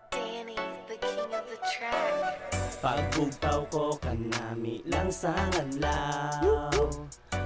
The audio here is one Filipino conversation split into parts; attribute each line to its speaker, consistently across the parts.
Speaker 1: Danny, the king of the track.
Speaker 2: Pagbugtaw ko kanami lang sa ngalaw,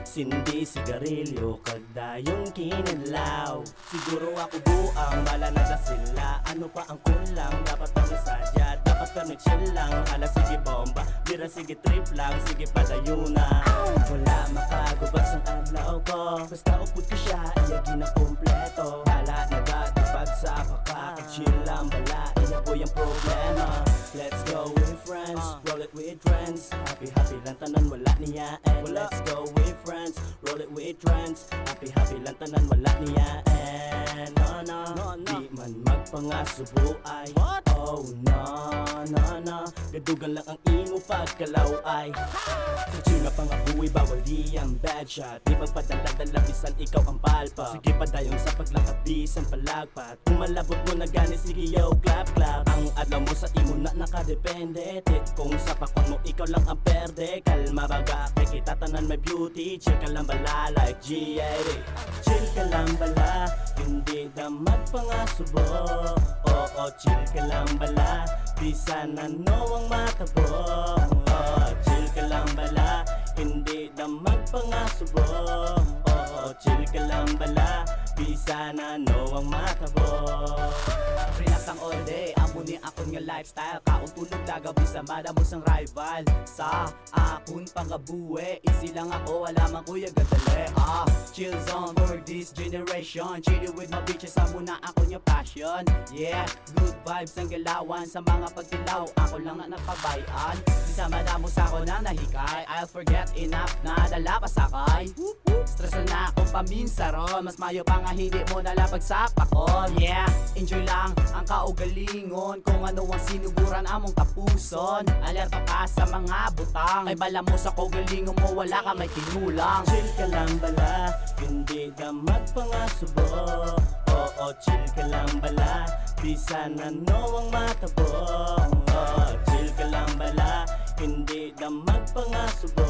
Speaker 2: sindi sigarilyo kadayong kinalaw. Siguro ako buang malanada sila. Ano pa ang kulang? Dapat kami sadya, dapat kami chill lang. Hala sige bomba, bira sige trip lang, sige padayon na. Wala makagubad sa adlaw ko, basta upod ko siya, iyagi na kompleto. Hala nagatipag sa pakaka-chill lang bala, iyaboy ang problema. Let's go with friends, roll it with trends. Happy happy lang tanan wala niya and let's go with friends, roll it with trends. Happy happy lang tanan wala niya and no, di man magpangasubo ay oh no, gadugan lang ang imo pagkalaw ay. Sa chill nga pangabuhi bawal di ang bad shot, di pagpadala-dala bisan ikaw ang palpa. Sige padayong sa paglakad bisan palagpat, kung malabot mo na gani sige yo clap clap. Ang adlaw mo sa imo na nakadepende, tit kung sa pakwan mo ikaw lang ang perde. Kalma baga kay kita tanan may beauty, chill ka lang bala like G80. Chill ka lang bala, hindi na magpangasubo. Oo, chill ka lang bala, bisan ano ang matabo. Chill ka lang bala, hindi na magpangasubo. Oo, chill ka lang bala, bisan ano ang matabo.
Speaker 3: Relax ang all day, amo ni akon nga lifestyle. Kaon tulog dagabi sa madamos ang rival. Sa akon pangabuhi, easy lang ako, wala man kuya gadali. Chill zone for this generation, chilling with my bitches, amo na ako nga passion. Yeah, good vibes ang galawan sa mga pagtilaw, ako lang na napabayan. Di sa madamos ako na nahikay, I'll forget enough na dala pa sakay. Stress na akong paminsaron, mas mayo pa nga hindi mo nalapag sa pakon. Yeah, enjoy lang ang kaugalingon, kung ano ang sinuguran among tapuson. Alerto ka sa mga butang, ay bala mo sa kaugalingon mo, wala ka may kinulang.
Speaker 2: Chill ka lang bala, hindi na magpangasubo. Oo, chill ka lang bala, bisan ano ang matabo. Chill ka lang bala, hindi na magpangasubo.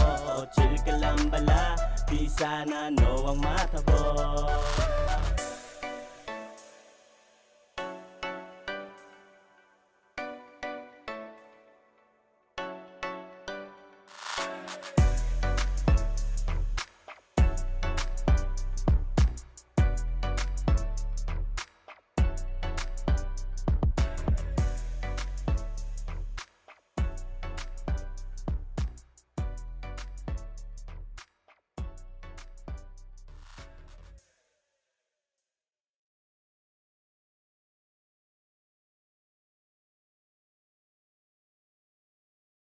Speaker 2: Oo, chill ka lang bala, bisan ano ang matabo.